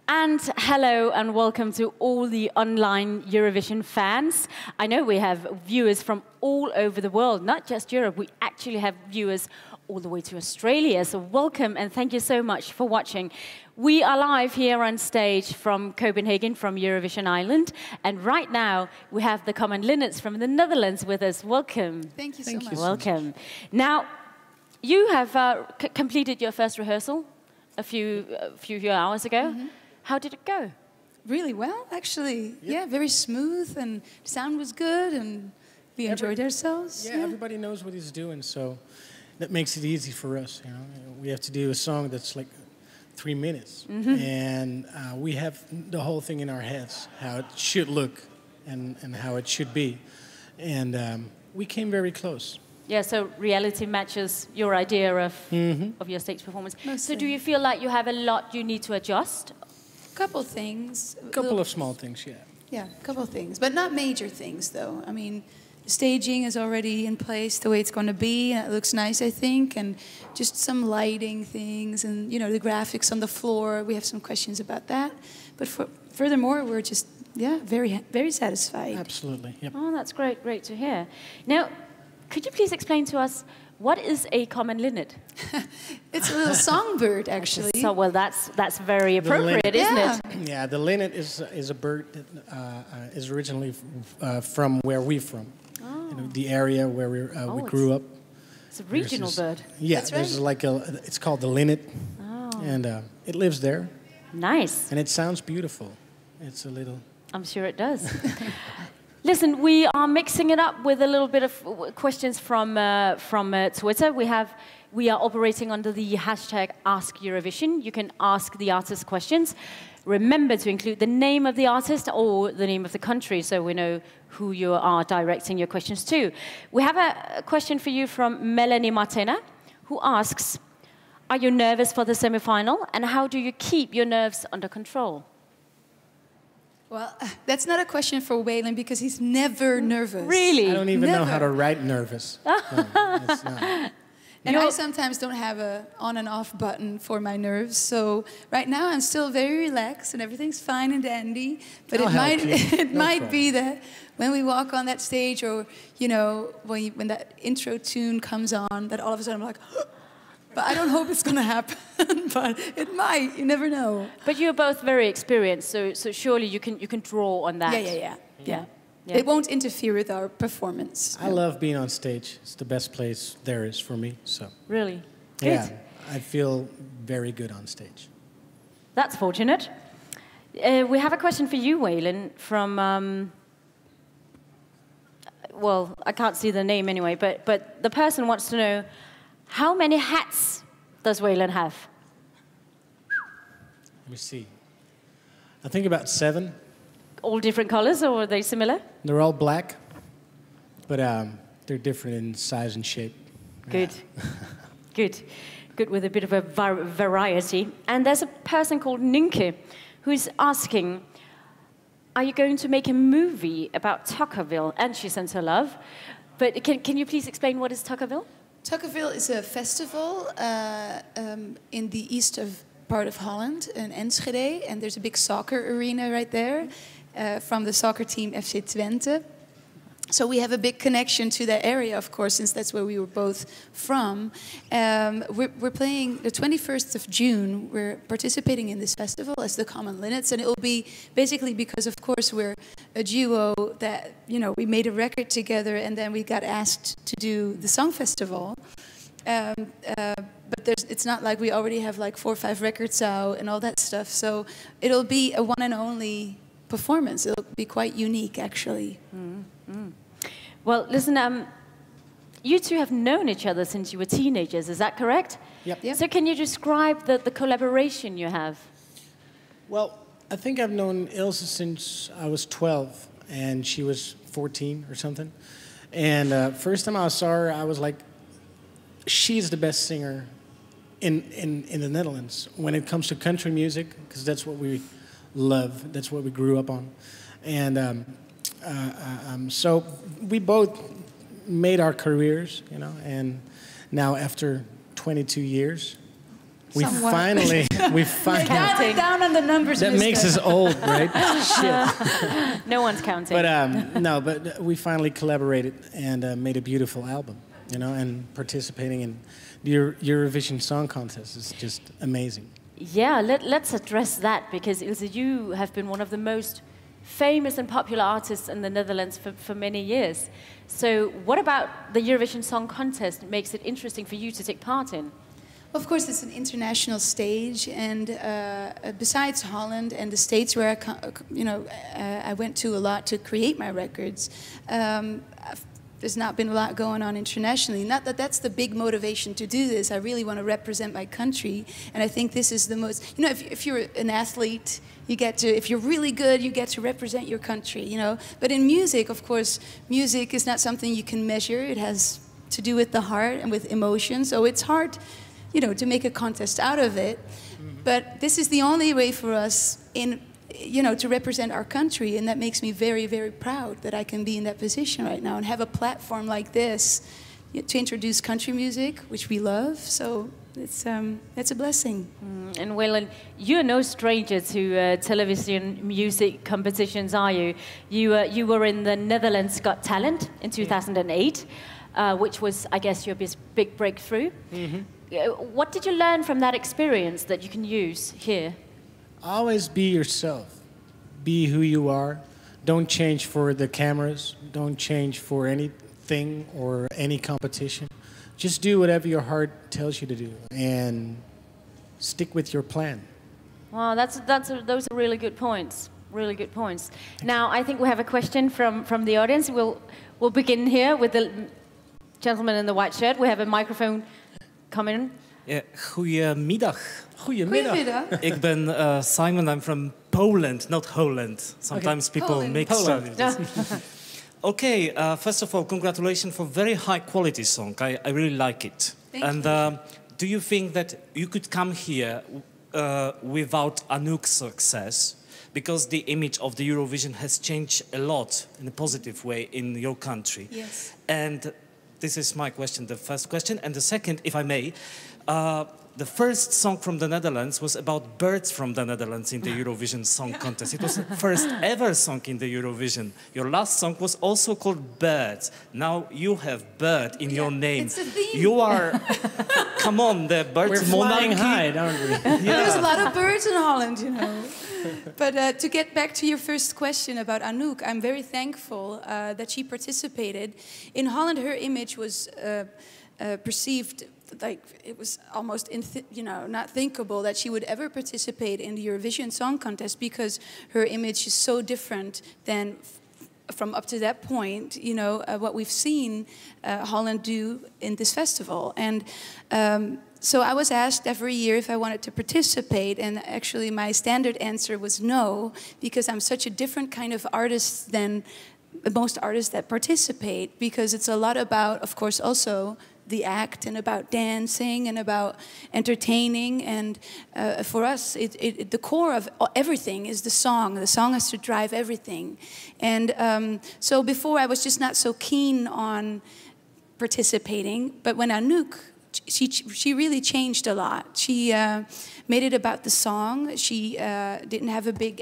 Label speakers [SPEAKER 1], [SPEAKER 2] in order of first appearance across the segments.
[SPEAKER 1] And hello and welcome to all the online Eurovision fans. I know we have viewers from all over the world, not just Europe. We actually have viewers all the way to Australia. So welcome and thank you so much for watching. We are live here on stage from Copenhagen, from Eurovision Island. And right now we have the common Linnets from the Netherlands with us. Welcome.
[SPEAKER 2] Thank you so much.
[SPEAKER 1] Welcome. Now, you have completed your first rehearsal a few hours ago.
[SPEAKER 2] Mm-hmm.
[SPEAKER 1] How did it go?
[SPEAKER 2] Really well, actually. Yeah, very smooth, and the sound was good, and we enjoyed ourselves.
[SPEAKER 3] Yeah, everybody knows what he's doing, so that makes it easy for us. You know, we have to do a song that's like 3 minutes, and we have the whole thing in our heads, how it should look and how it should be, and we came very close.
[SPEAKER 1] Yeah, so reality matches your idea of your stage performance.
[SPEAKER 2] Mostly.
[SPEAKER 1] So do you feel like you have a lot you need to adjust?
[SPEAKER 2] Couple things.
[SPEAKER 3] A couple of small things, yeah.
[SPEAKER 2] Yeah, a couple of things, but not major things, though. I mean, staging is already in place the way it's going to be, and it looks nice, I think, and just some lighting things, and you know, the graphics on the floor. We have some questions about that, but furthermore, we're just very satisfied.
[SPEAKER 3] Absolutely. Yep.
[SPEAKER 1] Oh, that's great to hear. Now, could you please explain to us what is a common linnet?
[SPEAKER 2] It's a little songbird, actually.
[SPEAKER 1] So, well, that's very appropriate, isn't it?
[SPEAKER 3] Yeah, the linnet is a bird that is originally from where we're from.
[SPEAKER 1] Oh.
[SPEAKER 3] You know, the area where we grew up.
[SPEAKER 1] It's a regional bird.
[SPEAKER 3] Yeah,
[SPEAKER 2] that's
[SPEAKER 3] there's
[SPEAKER 2] right.
[SPEAKER 3] it's called the linnet, and it lives there.
[SPEAKER 1] Nice.
[SPEAKER 3] And it sounds beautiful. It's a little...
[SPEAKER 1] I'm sure it does. Listen, we are mixing it up with a little bit of questions from Twitter. We are operating under the hashtag #AskEurovision. You can ask the artist questions. Remember to include the name of the artist or the name of the country so we know who you are directing your questions to. We have a question for you from Melanie Martena, who asks, are you nervous for the semi-final, and how do you keep your nerves under control?
[SPEAKER 2] Well, that's not a question for Waylon because he's never nervous.
[SPEAKER 1] Really?
[SPEAKER 3] I don't even know how to write nervous. No, it's not.
[SPEAKER 2] And I sometimes don't have a on and off button for my nerves. So right now I'm still very relaxed and everything's fine and dandy. But it might be that when we walk on that stage, or you know, when that intro tune comes on, that all of a sudden I'm like. But I don't hope it's going to happen, but it might. You never know.
[SPEAKER 1] But you're both very experienced, so surely you can draw on that.
[SPEAKER 2] Yeah. It won't interfere with our performance.
[SPEAKER 3] I love being on stage. It's the best place there is for me. So
[SPEAKER 1] really, good.
[SPEAKER 3] Yeah, I feel very good on stage.
[SPEAKER 1] That's fortunate. We have a question for you, Waylon, from. Well, I can't see the name anyway, but the person wants to know. How many hats does Waylon have?
[SPEAKER 3] Let me see. I think about 7.
[SPEAKER 1] All different colors, or are they similar?
[SPEAKER 3] They're all black, but they're different in size and shape.
[SPEAKER 1] Good. Good, with a bit of a variety. And there's a person called Ninke who's asking, are you going to make a movie about Tukkerville? And she sends her love. But can you please explain what is Tukkerville?
[SPEAKER 2] Tukkerville is a festival in the part of Holland, in Enschede, and there's a big soccer arena right there from the soccer team FC Twente. So we have a big connection to that area, of course, since that's where we were both from. We're playing the 21st of June. We're participating in this festival as the Common Linnets, and it will be basically because, of course, we're a duo that, you know, we made a record together, and then we got asked to do the song festival. But it's not like we already have like 4 or 5 records out and all that stuff. So it'll be a one and only performance. It'll be quite unique, actually.
[SPEAKER 1] Well, listen, you two have known each other since you were teenagers, is that correct?
[SPEAKER 3] Yep.
[SPEAKER 1] So can you describe the collaboration you have?
[SPEAKER 3] Well, I think I've known Ilse since I was 12, and she was 14 or something. And first time I saw her, I was like, she's the best singer in the Netherlands when it comes to country music, because that's what we love, that's what we grew up on. And so we both made our careers, you know, and now after 22 years, We
[SPEAKER 2] Somewhat.
[SPEAKER 3] finally.
[SPEAKER 1] Counting.
[SPEAKER 2] Down on the numbers.
[SPEAKER 3] That
[SPEAKER 2] mister.
[SPEAKER 3] makes us old, right? Shit.
[SPEAKER 1] No one's counting.
[SPEAKER 3] But no, but we finally collaborated and made a beautiful album, you know, and participating in the Eurovision Song Contest is just amazing.
[SPEAKER 1] Yeah, let's address that, because Ilse, you have been one of the most famous and popular artists in the Netherlands for many years. So what about the Eurovision Song Contest makes it interesting for you to take part in?
[SPEAKER 2] Of course, it's an international stage, and besides Holland and the States, where I went to a lot to create my records, there's not been a lot going on internationally. Not that that's the big motivation to do this. I really want to represent my country, and I think this is the most. You know, if you're an athlete, you get to. If you're really good, you get to represent your country. You know, but in music, of course, music is not something you can measure. It has to do with the heart and with emotion. So it's hard, you know, to make a contest out of it. But this is the only way for us to represent our country, and that makes me very, very proud that I can be in that position right now and have a platform like this to introduce country music, which we love. So it's a blessing.
[SPEAKER 1] And Waylon, you're no stranger to television music competitions, are you? You were in the Netherlands Got Talent in 2008, which was, I guess, your big breakthrough. What did you learn from that experience that you can use here?
[SPEAKER 3] Always be yourself. Be who you are. Don't change for the cameras. Don't change for anything or any competition. Just do whatever your heart tells you to do, and stick with your plan.
[SPEAKER 1] Wow, those are really good points. Really good points. Now, I think we have a question from the audience. We'll begin here with the gentleman in the white shirt. We have a microphone coming.
[SPEAKER 4] Yeah, goedemiddag.
[SPEAKER 3] Goedemiddag.
[SPEAKER 4] Ik ben Simon. I'm from Poland, not Holland. Sometimes people
[SPEAKER 2] Poland.
[SPEAKER 4] mix
[SPEAKER 3] Poland.
[SPEAKER 4] up. Okay, first of all, congratulations for very high quality song. I really like it.
[SPEAKER 2] Thank
[SPEAKER 4] you. Do you think that you could come here without Anouk's success? Because the image of the Eurovision has changed a lot in a positive way in your country.
[SPEAKER 2] Yes.
[SPEAKER 4] And this is my question, the first question. And the second, if I may, the first song from the Netherlands was about birds from the Netherlands in the Eurovision Song Contest. It was the first ever song in the Eurovision. Your last song was also called Birds. Now you have bird in your name.
[SPEAKER 2] It's a theme.
[SPEAKER 4] You are, come on, the birds
[SPEAKER 3] We're flying
[SPEAKER 4] monarchy.
[SPEAKER 3] high, don't we?
[SPEAKER 2] There's a lot of birds in Holland, you know. But to get back to your first question about Anouk, I'm very thankful that she participated. In Holland, her image was perceived like it was almost not thinkable that she would ever participate in the Eurovision Song Contest, because her image is so different than from up to that point, what we've seen Holland do in this festival. And so I was asked every year if I wanted to participate, and actually my standard answer was no, because I'm such a different kind of artist than most artists that participate, because it's a lot about, of course, also the act and about dancing and about entertaining. And for us, the core of everything is the song. The song has to drive everything. And so before I was just not so keen on participating, but when Anouk, she really changed a lot. She made it about the song. She didn't have a big,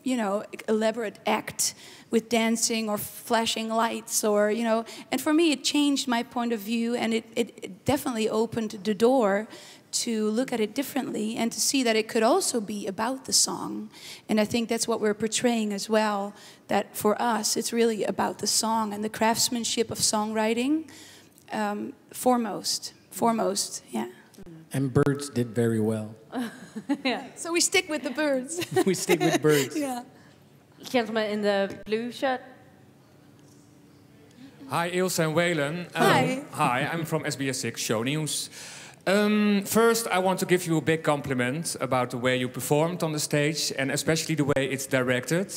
[SPEAKER 2] elaborate act with dancing or flashing lights, or and for me it changed my point of view, and it definitely opened the door to look at it differently and to see that it could also be about the song. And I think that's what we're portraying as well, that for us it's really about the song and the craftsmanship of songwriting, foremost, yeah.
[SPEAKER 3] And birds did very well.
[SPEAKER 1] Yeah.
[SPEAKER 2] So we stick with the birds.
[SPEAKER 3] We stick with birds.
[SPEAKER 2] Yeah.
[SPEAKER 1] Gentleman in the blue shirt.
[SPEAKER 5] Hi, Ilse and Waylon.
[SPEAKER 2] Hi.
[SPEAKER 5] Hi, I'm from SBS6 Show News. First, I want to give you a big compliment about the way you performed on the stage, and especially the way it's directed.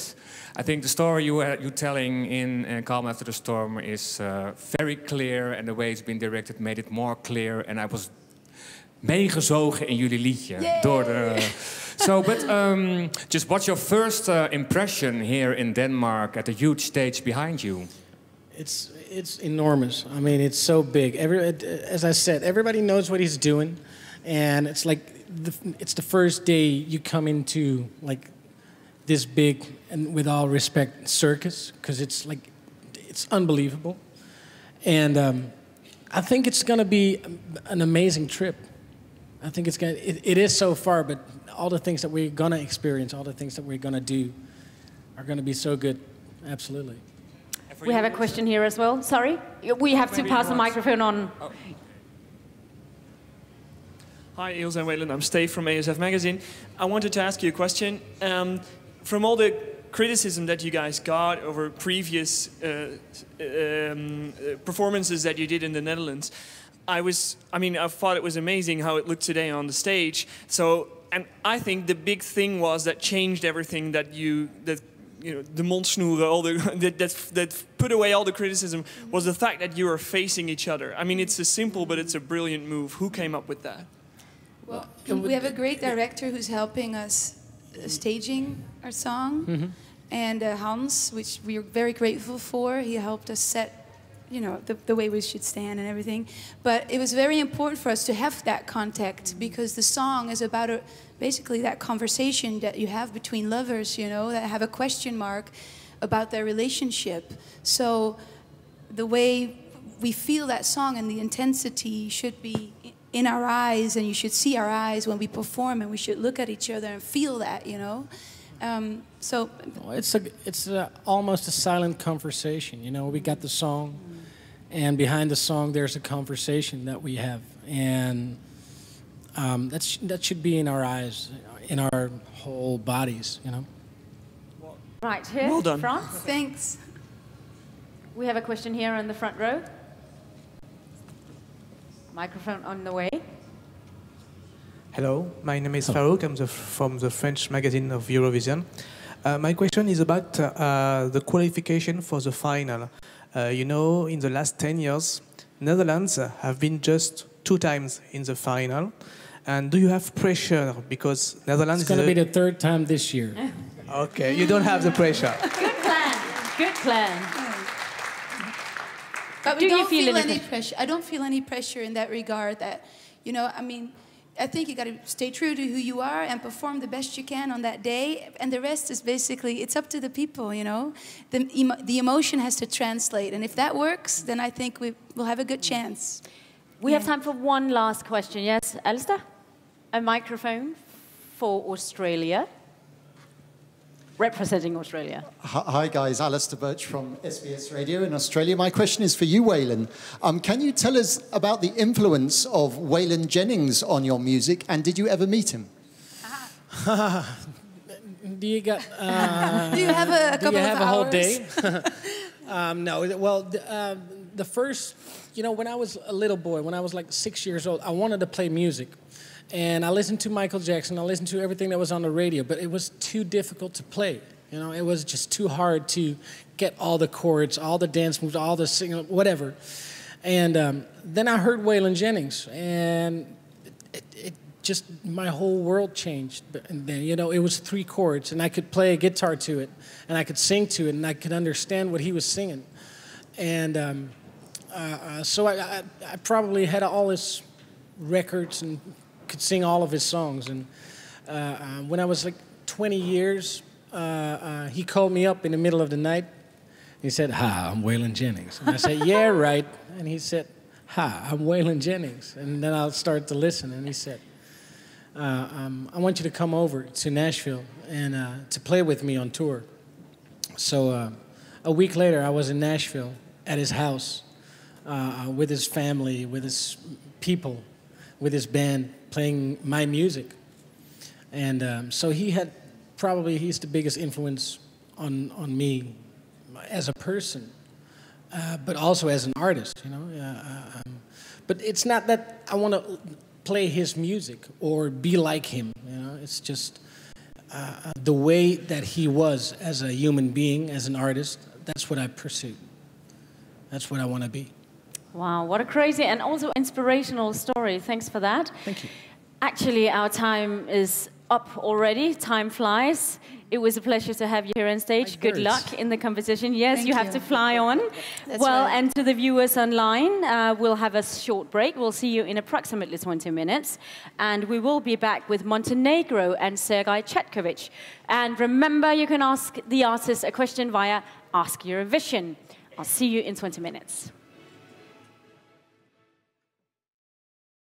[SPEAKER 5] I think the story you're telling in Calm After the Storm is very clear, and the way it's been directed made it more clear. And I was meegezogen in jullie liedje. Door de... So, but just what's your first impression here in Denmark at the huge stage behind you?
[SPEAKER 3] It's enormous. I mean, it's so big. As I said, everybody knows what he's doing, and it's like it's the first day you come into like this big, and with all respect, circus, because it's like, it's unbelievable. And I think it's going to be an amazing trip. I think it is so far, but all the things that we're going to experience, all the things that we're going to do are going to be so good. Absolutely.
[SPEAKER 1] We have a question here as well. Sorry? We have to pass the microphone on.
[SPEAKER 6] Oh. Hi, Ilse and Waylon. I'm Steve from ASF Magazine. I wanted to ask you a question. From all the criticism that you guys got over previous performances that you did in the Netherlands, I thought it was amazing how it looked today on the stage. So, and I think the big thing was that changed everything that the mondsnoeren, all that put away all the criticism, was the fact that you are facing each other. I mean, it's a simple, but it's a brilliant move. Who came up with that?
[SPEAKER 2] Well, we have a great director who's helping us staging our song, and Hans, which we are very grateful for. He helped us set, the way we should stand and everything. But it was very important for us to have that contact, because the song is about basically that conversation that you have between lovers, that have a question mark about their relationship. So the way we feel that song and the intensity should be in our eyes, and you should see our eyes when we perform, and we should look at each other and feel that, So
[SPEAKER 3] it's almost a silent conversation. We got the song, and behind the song there's a conversation that we have, and that should be in our eyes, in our whole bodies.
[SPEAKER 1] Right here,
[SPEAKER 6] well done.
[SPEAKER 1] France.
[SPEAKER 2] Thanks.
[SPEAKER 1] We have a question here in the front row. Microphone on the way.
[SPEAKER 7] Hello, my name is Farouk. I'm from the French magazine of Eurovision. My question is about the qualification for the final. In the last 10 years, Netherlands have been just 2 times in the final. And do you have pressure because Netherlands?
[SPEAKER 3] It's going to be the 3rd time this year.
[SPEAKER 7] Okay, you don't have the pressure.
[SPEAKER 1] Good plan. Good plan.
[SPEAKER 2] But we don't feel any pressure. I don't feel any pressure in that regard. That, I think you got to stay true to who you are and perform the best you can on that day. And the rest is basically, it's up to the people, The emotion has to translate. And if that works, then I think we'll have a good chance.
[SPEAKER 1] We have time for one last question. Yes, Alistair? A microphone for Australia. Representing Australia.
[SPEAKER 8] Hi guys, Alistair Birch from SBS Radio in Australia. My question is for you, Waylon. Can you tell us about the influence of Waylon Jennings on your music, and did you ever meet him?
[SPEAKER 3] Do you
[SPEAKER 2] have a couple of hours?
[SPEAKER 3] Whole day? No. Well, the first, when I was a little boy, when I was like 6 years old, I wanted to play music. And I listened to Michael Jackson, I listened to everything that was on the radio, but it was too difficult to play. It was just too hard to get all the chords, all the dance moves, all the singing, whatever. And then I heard Waylon Jennings, and it just, my whole world changed. And then, it was 3 chords, and I could play a guitar to it, and I could sing to it, and I could understand what he was singing. And so I probably had all his records and could sing all of his songs. And when I was like 20 years, he called me up in the middle of the night. He said, "Hi, I'm Waylon Jennings." And I said, "Yeah, right." And he said, "Hi, I'm Waylon Jennings." And then I started to listen, and he said, "I want you to come over to Nashville and to play with me on tour." So a week later, I was in Nashville at his house with his family, with his people, with his band, playing my music. And so he's the biggest influence on me as a person, but also as an artist, but it's not that I want to play his music or be like him, it's just the way that he was as a human being, as an artist. That's what I pursue. That's what I want to be.
[SPEAKER 1] Wow, what a crazy and also inspirational story. Thanks for that.
[SPEAKER 3] Thank you.
[SPEAKER 1] Actually, our time is up already. Time flies. It was a pleasure to have you here on stage. Good luck in the competition. Yes,
[SPEAKER 2] Thank
[SPEAKER 1] you have to fly on.
[SPEAKER 2] That's
[SPEAKER 1] well,
[SPEAKER 2] right.
[SPEAKER 1] and to the viewers online, we'll have a short break. We'll see you in approximately 20 minutes. And we will be back with Montenegro and Sergei. And remember, you can ask the artist a question via Ask Eurovision. I'll see you in 20 minutes.